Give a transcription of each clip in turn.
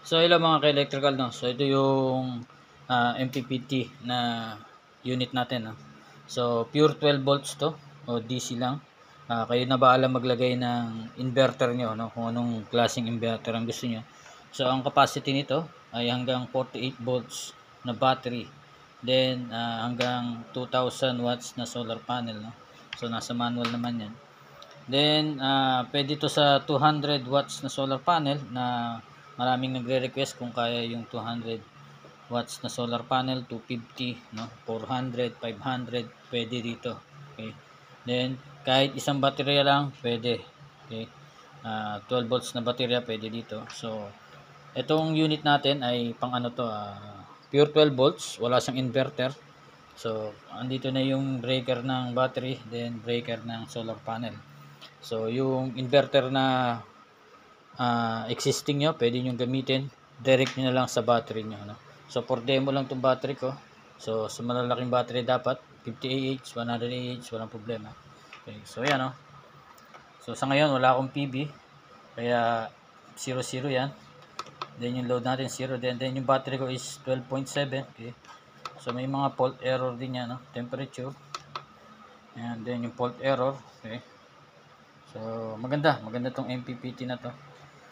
So hello mga ka-electrical, no. So ito yung MPPT na unit natin, no. So pure 12 volts to o DC lang. Kayo na bahala maglagay ng inverter nyo, no, kung anong klaseng inverter ang gusto nyo. So ang capacity nito ay hanggang 48 volts na battery. Then hanggang 2000 watts na solar panel, no. So nasa manual naman 'yan. Then, pwede to sa 200 watts na solar panel na maraming nagre-request kung kaya yung 200 watts na solar panel, 250, no? 400, 500, pwede dito. Okay. Then, kahit isang baterya lang, pwede. Okay. 12 volts na baterya, pwede dito. So, itong unit natin ay pang ano to, pure 12 volts, wala siyang inverter. So, andito na yung breaker ng battery, then breaker ng solar panel. So, yung inverter na existing nyo, pwede nyo gamitin. Direct nyo na lang sa battery nyo. No? So, for demo lang itong battery ko. So, sa malalaking battery dapat, 50 Ah, 100 Ah, walang problema. Okay, so yan, no? So, sa ngayon, wala akong PB. Kaya, 0 yan. Then, yung load natin, 0. Then yung battery ko is 12.7. Okay. So, may mga fault error din yan, no? Temperature. And then, yung fault error. Okay. So, maganda tong MPPT na to.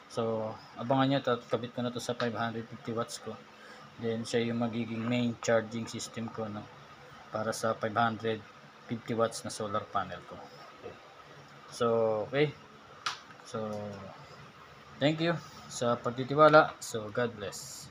So, abangan nyo, kabit ko na to sa 550 watts ko. Then, siya yung magiging main charging system ko, no, para sa 550 watts na solar panel ko. Okay. So, okay. So, thank you sa pagtitiwala. So, God bless.